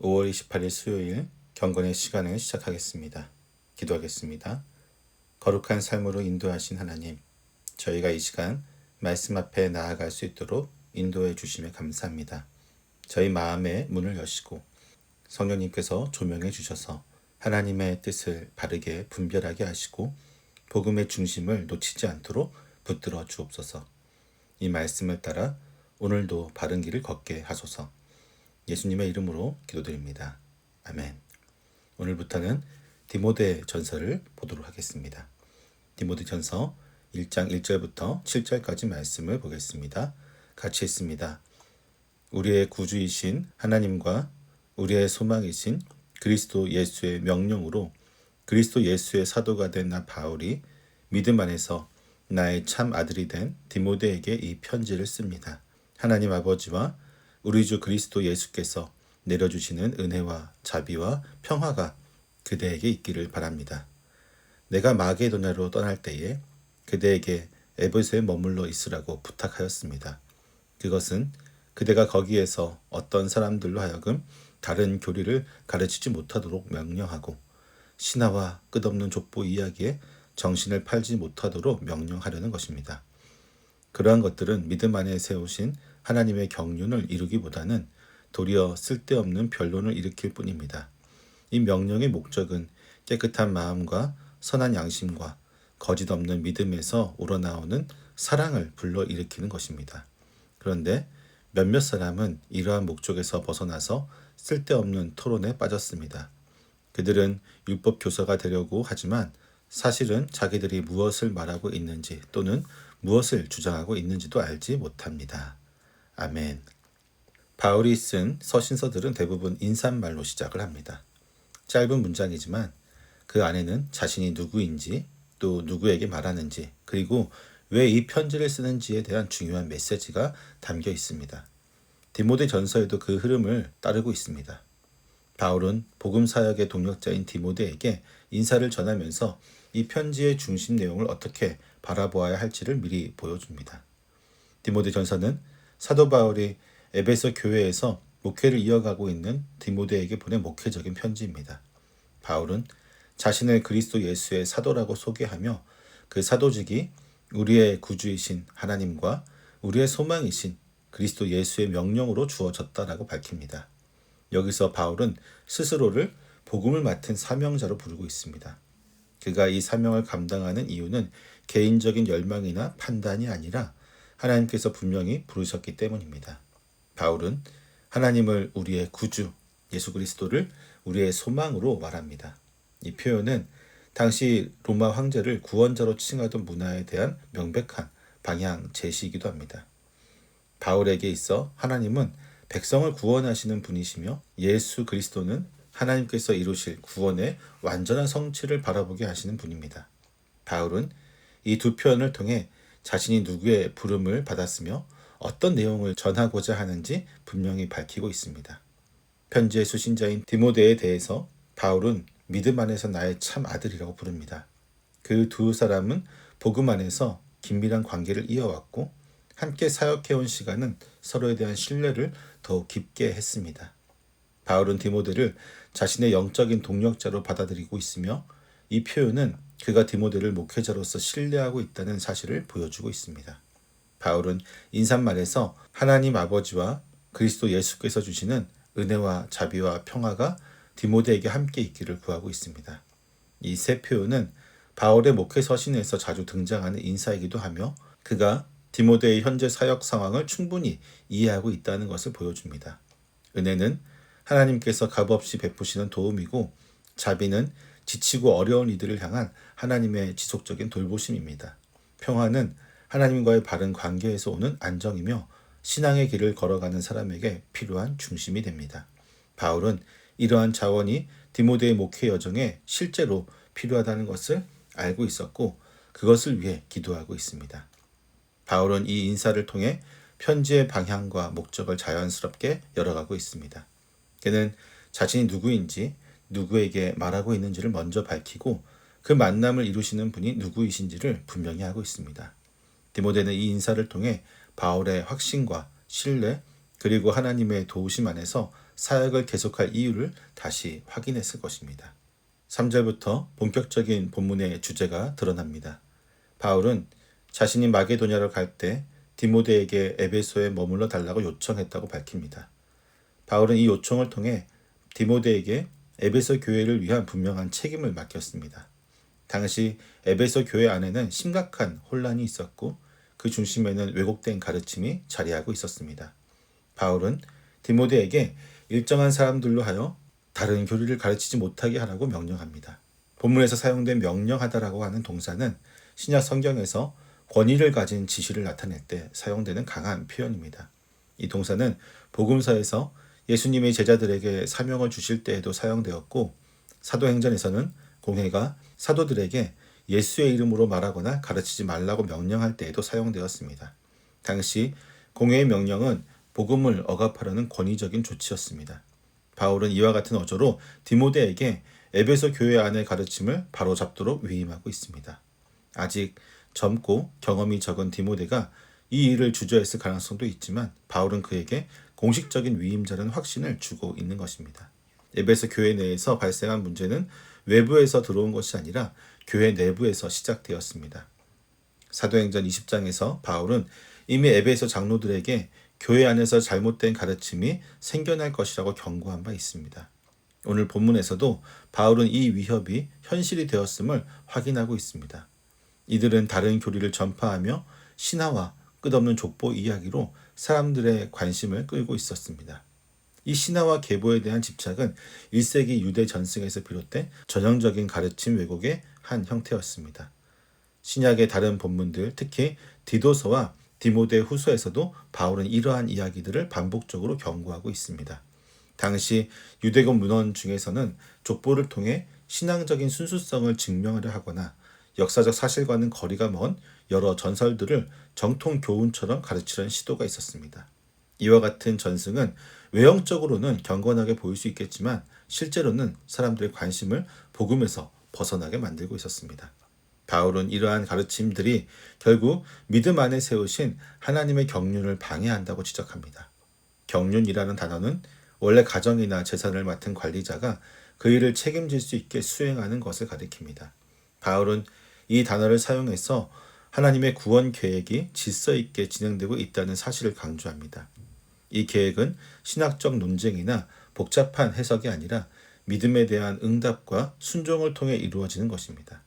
5월 28일 수요일 경건의 시간을 시작하겠습니다. 기도하겠습니다. 거룩한 삶으로 인도하신 하나님, 저희가 이 시간 말씀 앞에 나아갈 수 있도록 인도해 주심에 감사합니다. 저희 마음의 문을 여시고 성령님께서 조명해 주셔서 하나님의 뜻을 바르게 분별하게 하시고 복음의 중심을 놓치지 않도록 붙들어 주옵소서. 이 말씀을 따라 오늘도 바른 길을 걷게 하소서. 예수님의 이름으로 기도드립니다. 아멘. 오늘부터는 디모데 전서를 보도록 하겠습니다. 디모데 전서 1장 1절부터 7절까지 말씀을 보겠습니다. 같이 읽습니다. 우리의 구주이신 하나님과 우리의 소망이신 그리스도 예수의 명령으로 그리스도 예수의 사도가 된 나 바울이 믿음 안에서 나의 참 아들이 된 디모데에게 이 편지를 씁니다. 하나님 아버지와 우리 주 그리스도 예수께서 내려주시는 은혜와 자비와 평화가 그대에게 있기를 바랍니다. 내가 마게도냐로 떠날 때에 그대에게 에베소에 머물러 있으라고 부탁하였습니다. 그것은 그대가 거기에서 어떤 사람들로 하여금 다른 교리를 가르치지 못하도록 명령하고 신화와 끝없는 족보 이야기에 정신을 팔지 못하도록 명령하려는 것입니다. 그러한 것들은 믿음 안에 세우신 하나님의 경륜을 이루기보다는 도리어 쓸데없는 변론을 일으킬 뿐입니다. 이 명령의 목적은 깨끗한 마음과 선한 양심과 거짓 없는 믿음에서 우러나오는 사랑을 불러일으키는 것입니다. 그런데 몇몇 사람은 이러한 목적에서 벗어나서 쓸데없는 토론에 빠졌습니다. 그들은 율법 교사가 되려고 하지만 사실은 자기들이 무엇을 말하고 있는지 또는 무엇을 주장하고 있는지도 알지 못합니다. 아멘. 바울이 쓴 서신서들은 대부분 인사말로 시작을 합니다. 짧은 문장이지만 그 안에는 자신이 누구인지 또 누구에게 말하는지 그리고 왜 이 편지를 쓰는지에 대한 중요한 메시지가 담겨 있습니다. 디모데 전서에도 그 흐름을 따르고 있습니다. 바울은 복음 사역의 동력자인 디모데에게 인사를 전하면서 이 편지의 중심 내용을 어떻게 바라보아야 할지를 미리 보여줍니다. 디모데 전서는 사도 바울이 에베소 교회에서 목회를 이어가고 있는 디모데에게 보낸 목회적인 편지입니다. 바울은 자신을 그리스도 예수의 사도라고 소개하며 그 사도직이 우리의 구주이신 하나님과 우리의 소망이신 그리스도 예수의 명령으로 주어졌다라고 밝힙니다. 여기서 바울은 스스로를 복음을 맡은 사명자로 부르고 있습니다. 그가 이 사명을 감당하는 이유는 개인적인 열망이나 판단이 아니라 하나님께서 분명히 부르셨기 때문입니다. 바울은 하나님을 우리의 구주, 예수 그리스도를 우리의 소망으로 말합니다. 이 표현은 당시 로마 황제를 구원자로 칭하던 문화에 대한 명백한 방향 제시이기도 합니다. 바울에게 있어 하나님은 백성을 구원하시는 분이시며 예수 그리스도는 하나님께서 이루실 구원의 완전한 성취를 바라보게 하시는 분입니다. 바울은 이 두 표현을 통해 자신이 누구의 부름을 받았으며 어떤 내용을 전하고자 하는지 분명히 밝히고 있습니다. 편지의 수신자인 디모데에 대해서 바울은 믿음 안에서 나의 참 아들이라고 부릅니다. 그 두 사람은 복음 안에서 긴밀한 관계를 이어왔고 함께 사역해온 시간은 서로에 대한 신뢰를 더욱 깊게 했습니다. 바울은 디모데를 자신의 영적인 동력자로 받아들이고 있으며 이 표현은 그가 디모데를 목회자로서 신뢰하고 있다는 사실을 보여주고 있습니다. 바울은 인사말에서 하나님 아버지와 그리스도 예수께서 주시는 은혜와 자비와 평화가 디모데에게 함께 있기를 구하고 있습니다. 이 세 표현은 바울의 목회 서신에서 자주 등장하는 인사이기도 하며 그가 디모데의 현재 사역 상황을 충분히 이해하고 있다는 것을 보여줍니다. 은혜는 하나님께서 값없이 베푸시는 도움이고 자비는 지치고 어려운 이들을 향한 하나님의 지속적인 돌보심입니다. 평화는 하나님과의 바른 관계에서 오는 안정이며 신앙의 길을 걸어가는 사람에게 필요한 중심이 됩니다. 바울은 이러한 자원이 디모데의 목회 여정에 실제로 필요하다는 것을 알고 있었고 그것을 위해 기도하고 있습니다. 바울은 이 인사를 통해 편지의 방향과 목적을 자연스럽게 열어가고 있습니다. 그는 자신이 누구인지 누구에게 말하고 있는지를 먼저 밝히고 그 만남을 이루시는 분이 누구이신지를 분명히 하고 있습니다. 디모데는 이 인사를 통해 바울의 확신과 신뢰 그리고 하나님의 도우심 안에서 사역을 계속할 이유를 다시 확인했을 것입니다. 3절부터 본격적인 본문의 주제가 드러납니다. 바울은 자신이 마게도냐로 갈 때 디모데에게 에베소에 머물러 달라고 요청했다고 밝힙니다. 바울은 이 요청을 통해 디모데에게 에베소 교회를 위한 분명한 책임을 맡겼습니다. 당시 에베소 교회 안에는 심각한 혼란이 있었고 그 중심에는 왜곡된 가르침이 자리하고 있었습니다. 바울은 디모데에게 일정한 사람들로 하여 다른 교리를 가르치지 못하게 하라고 명령합니다. 본문에서 사용된 명령하다라고 하는 동사는 신약 성경에서 권위를 가진 지시를 나타낼 때 사용되는 강한 표현입니다. 이 동사는 복음서에서 예수님이 제자들에게 사명을 주실 때에도 사용되었고 사도행전에서는 공회가 사도들에게 예수의 이름으로 말하거나 가르치지 말라고 명령할 때에도 사용되었습니다. 당시 공회의 명령은 복음을 억압하려는 권위적인 조치였습니다. 바울은 이와 같은 어조로 디모데에게 에베소 교회 안의 가르침을 바로잡도록 위임하고 있습니다. 아직 젊고 경험이 적은 디모데가 이 일을 주저했을 가능성도 있지만 바울은 그에게 공식적인 위임자라는 확신을 주고 있는 것입니다. 에베소 교회 내에서 발생한 문제는 외부에서 들어온 것이 아니라 교회 내부에서 시작되었습니다. 사도행전 20장에서 바울은 이미 에베소 장로들에게 교회 안에서 잘못된 가르침이 생겨날 것이라고 경고한 바 있습니다. 오늘 본문에서도 바울은 이 위협이 현실이 되었음을 확인하고 있습니다. 이들은 다른 교리를 전파하며 신화와 끝없는 족보 이야기로 사람들의 관심을 끌고 있었습니다. 이 신화와 계보에 대한 집착은 1세기 유대 전승에서 비롯된 전형적인 가르침 왜곡의 한 형태였습니다. 신약의 다른 본문들, 특히 디도서와 디모데 후서에서도 바울은 이러한 이야기들을 반복적으로 경고하고 있습니다. 당시 유대교 문헌 중에서는 족보를 통해 신앙적인 순수성을 증명하려 하거나 역사적 사실과는 거리가 먼 여러 전설들을 정통 교훈처럼 가르치려는 시도가 있었습니다. 이와 같은 전승은 외형적으로는 경건하게 보일 수 있겠지만 실제로는 사람들의 관심을 복음에서 벗어나게 만들고 있었습니다. 바울은 이러한 가르침들이 결국 믿음 안에 세우신 하나님의 경륜을 방해한다고 지적합니다. 경륜이라는 단어는 원래 가정이나 재산을 맡은 관리자가 그 일을 책임질 수 있게 수행하는 것을 가리킵니다. 바울은 이 단어를 사용해서 하나님의 구원 계획이 질서 있게 진행되고 있다는 사실을 강조합니다. 이 계획은 신학적 논쟁이나 복잡한 해석이 아니라 믿음에 대한 응답과 순종을 통해 이루어지는 것입니다.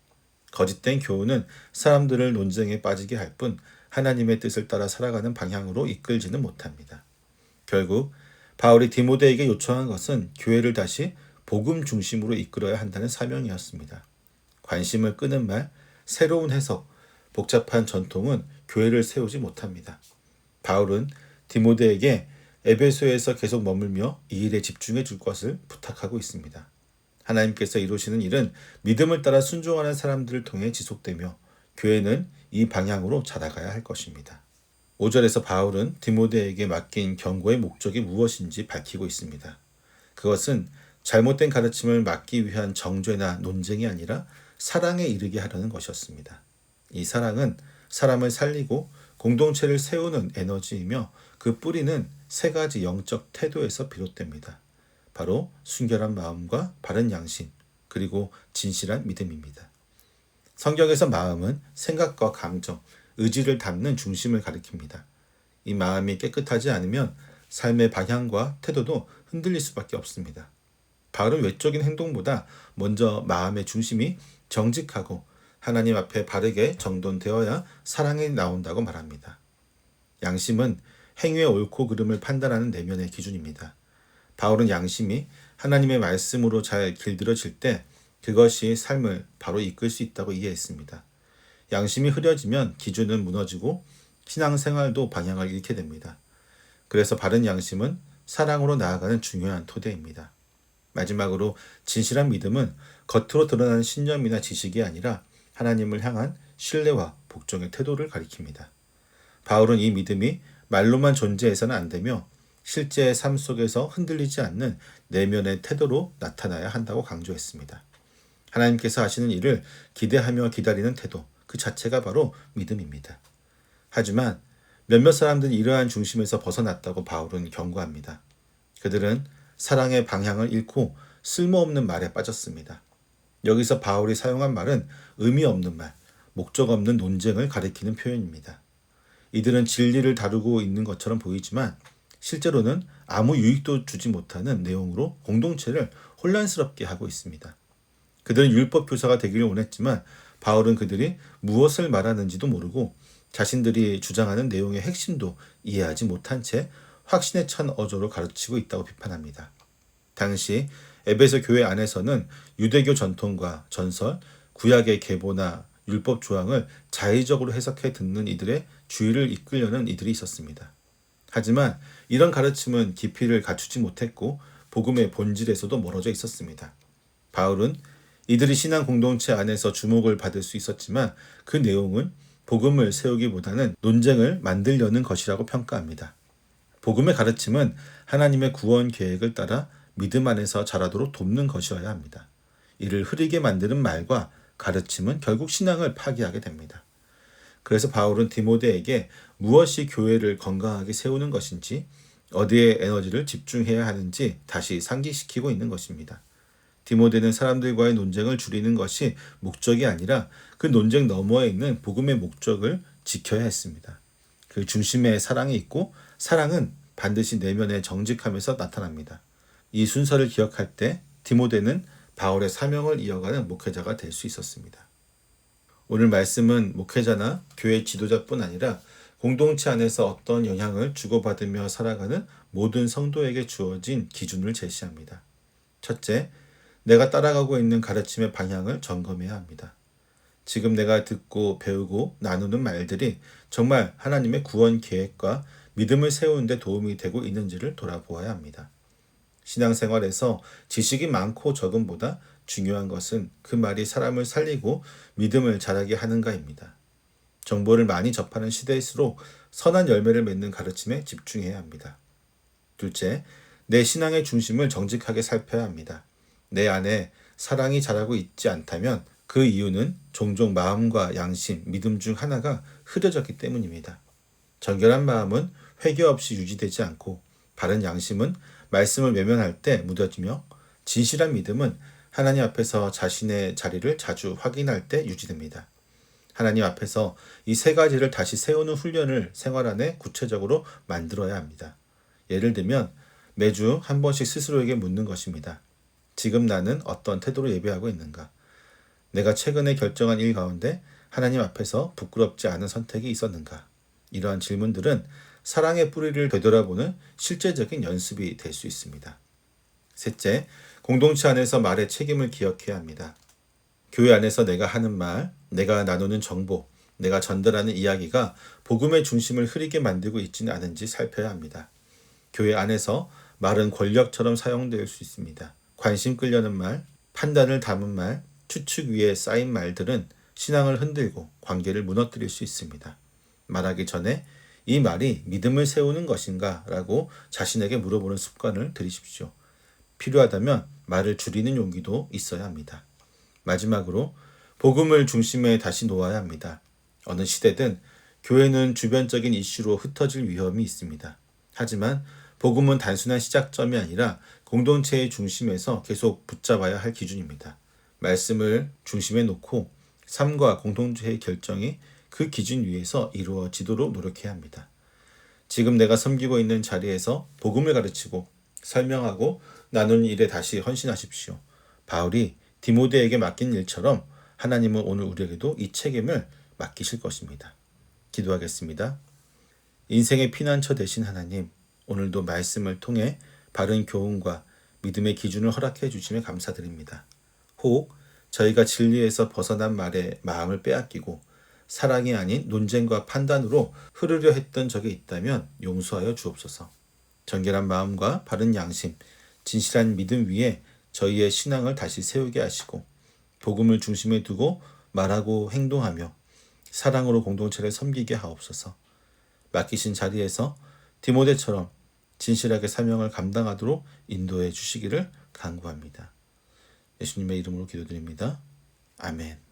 거짓된 교훈은 사람들을 논쟁에 빠지게 할 뿐 하나님의 뜻을 따라 살아가는 방향으로 이끌지는 못합니다. 결국 바울이 디모데에게 요청한 것은 교회를 다시 복음 중심으로 이끌어야 한다는 사명이었습니다. 관심을 끄는 말, 새로운 해석, 복잡한 전통은 교회를 세우지 못합니다. 바울은 디모데에게 에베소에서 계속 머물며 이 일에 집중해 줄 것을 부탁하고 있습니다. 하나님께서 이루시는 일은 믿음을 따라 순종하는 사람들을 통해 지속되며 교회는 이 방향으로 자라가야 할 것입니다. 5절에서 바울은 디모데에게 맡긴 경고의 목적이 무엇인지 밝히고 있습니다. 그것은 잘못된 가르침을 막기 위한 정죄나 논쟁이 아니라 사랑에 이르게 하려는 것이었습니다. 이 사랑은 사람을 살리고 공동체를 세우는 에너지이며 그 뿌리는 세 가지 영적 태도에서 비롯됩니다. 바로 순결한 마음과 바른 양심, 그리고 진실한 믿음입니다. 성경에서 마음은 생각과 감정, 의지를 담는 중심을 가리킵니다. 이 마음이 깨끗하지 않으면 삶의 방향과 태도도 흔들릴 수밖에 없습니다. 바울은 외적인 행동보다 먼저 마음의 중심이 정직하고 하나님 앞에 바르게 정돈되어야 사랑이 나온다고 말합니다. 양심은 행위의 옳고 그름을 판단하는 내면의 기준입니다. 바울은 양심이 하나님의 말씀으로 잘 길들여질 때 그것이 삶을 바로 이끌 수 있다고 이해했습니다. 양심이 흐려지면 기준은 무너지고 신앙생활도 방향을 잃게 됩니다. 그래서 바른 양심은 사랑으로 나아가는 중요한 토대입니다. 마지막으로 진실한 믿음은 겉으로 드러나는 신념이나 지식이 아니라 하나님을 향한 신뢰와 복종의 태도를 가리킵니다. 바울은 이 믿음이 말로만 존재해서는 안 되며 실제의 삶 속에서 흔들리지 않는 내면의 태도로 나타나야 한다고 강조했습니다. 하나님께서 하시는 일을 기대하며 기다리는 태도, 그 자체가 바로 믿음입니다. 하지만 몇몇 사람들은 이러한 중심에서 벗어났다고 바울은 경고합니다. 그들은 사랑의 방향을 잃고 쓸모없는 말에 빠졌습니다. 여기서 바울이 사용한 말은 의미 없는 말, 목적 없는 논쟁을 가리키는 표현입니다. 이들은 진리를 다루고 있는 것처럼 보이지만 실제로는 아무 유익도 주지 못하는 내용으로 공동체를 혼란스럽게 하고 있습니다. 그들은 율법 교사가 되기를 원했지만 바울은 그들이 무엇을 말하는지도 모르고 자신들이 주장하는 내용의 핵심도 이해하지 못한 채 확신에 찬 어조로 가르치고 있다고 비판합니다. 당시 에베소 교회 안에서는 유대교 전통과 전설, 구약의 계보나 율법 조항을 자의적으로 해석해 듣는 이들의 주의를 이끌려는 이들이 있었습니다. 하지만 이런 가르침은 깊이를 갖추지 못했고 복음의 본질에서도 멀어져 있었습니다. 바울은 이들이 신앙 공동체 안에서 주목을 받을 수 있었지만 그 내용은 복음을 세우기보다는 논쟁을 만들려는 것이라고 평가합니다. 복음의 가르침은 하나님의 구원 계획을 따라 믿음 안에서 자라도록 돕는 것이어야 합니다. 이를 흐리게 만드는 말과 가르침은 결국 신앙을 파괴하게 됩니다. 그래서 바울은 디모데에게 무엇이 교회를 건강하게 세우는 것인지, 어디에 에너지를 집중해야 하는지 다시 상기시키고 있는 것입니다. 디모데는 사람들과의 논쟁을 줄이는 것이 목적이 아니라 그 논쟁 너머에 있는 복음의 목적을 지켜야 했습니다. 그 중심에 사랑이 있고 사랑은 반드시 내면의 정직함에서 나타납니다. 이 순서를 기억할 때 디모데는 바울의 사명을 이어가는 목회자가 될 수 있었습니다. 오늘 말씀은 목회자나 교회 지도자뿐 아니라 공동체 안에서 어떤 영향을 주고받으며 살아가는 모든 성도에게 주어진 기준을 제시합니다. 첫째, 내가 따라가고 있는 가르침의 방향을 점검해야 합니다. 지금 내가 듣고 배우고 나누는 말들이 정말 하나님의 구원 계획과 믿음을 세우는 데 도움이 되고 있는지를 돌아보아야 합니다. 신앙생활에서 지식이 많고 적음보다 중요한 것은 그 말이 사람을 살리고 믿음을 자라게 하는가입니다. 정보를 많이 접하는 시대일수록 선한 열매를 맺는 가르침에 집중해야 합니다. 둘째, 내 신앙의 중심을 정직하게 살펴야 합니다. 내 안에 사랑이 자라고 있지 않다면 그 이유는 종종 마음과 양심, 믿음 중 하나가 흐려졌기 때문입니다. 정결한 마음은 회개 없이 유지되지 않고 바른 양심은 말씀을 외면할 때 무뎌지며 진실한 믿음은 하나님 앞에서 자신의 자리를 자주 확인할 때 유지됩니다. 하나님 앞에서 이 세 가지를 다시 세우는 훈련을 생활 안에 구체적으로 만들어야 합니다. 예를 들면 매주 한 번씩 스스로에게 묻는 것입니다. 지금 나는 어떤 태도로 예배하고 있는가? 내가 최근에 결정한 일 가운데 하나님 앞에서 부끄럽지 않은 선택이 있었는가? 이러한 질문들은 사랑의 뿌리를 되돌아보는 실제적인 연습이 될 수 있습니다. 셋째, 공동체 안에서 말의 책임을 기억해야 합니다. 교회 안에서 내가 하는 말, 내가 나누는 정보, 내가 전달하는 이야기가 복음의 중심을 흐리게 만들고 있지는 않은지 살펴야 합니다. 교회 안에서 말은 권력처럼 사용될 수 있습니다. 관심 끌려는 말, 판단을 담은 말, 추측 위에 쌓인 말들은 신앙을 흔들고 관계를 무너뜨릴 수 있습니다. 말하기 전에 이 말이 믿음을 세우는 것인가? 라고 자신에게 물어보는 습관을 들이십시오. 필요하다면 말을 줄이는 용기도 있어야 합니다. 마지막으로 복음을 중심에 다시 놓아야 합니다. 어느 시대든 교회는 주변적인 이슈로 흩어질 위험이 있습니다. 하지만 복음은 단순한 시작점이 아니라 공동체의 중심에서 계속 붙잡아야 할 기준입니다. 말씀을 중심에 놓고 삶과 공동체의 결정이 그 기준 위에서 이루어지도록 노력해야 합니다. 지금 내가 섬기고 있는 자리에서 복음을 가르치고 설명하고 나누는 일에 다시 헌신하십시오. 바울이 디모데에게 맡긴 일처럼 하나님은 오늘 우리에게도 이 책임을 맡기실 것입니다. 기도하겠습니다. 인생의 피난처 되신 하나님, 오늘도 말씀을 통해 바른 교훈과 믿음의 기준을 허락해 주심에 감사드립니다. 혹 저희가 진리에서 벗어난 말에 마음을 빼앗기고 사랑이 아닌 논쟁과 판단으로 흐르려 했던 적이 있다면 용서하여 주옵소서. 정결한 마음과 바른 양심, 진실한 믿음 위에 저희의 신앙을 다시 세우게 하시고 복음을 중심에 두고 말하고 행동하며 사랑으로 공동체를 섬기게 하옵소서. 맡기신 자리에서 디모데처럼 진실하게 사명을 감당하도록 인도해 주시기를 간구합니다. 예수님의 이름으로 기도드립니다. 아멘.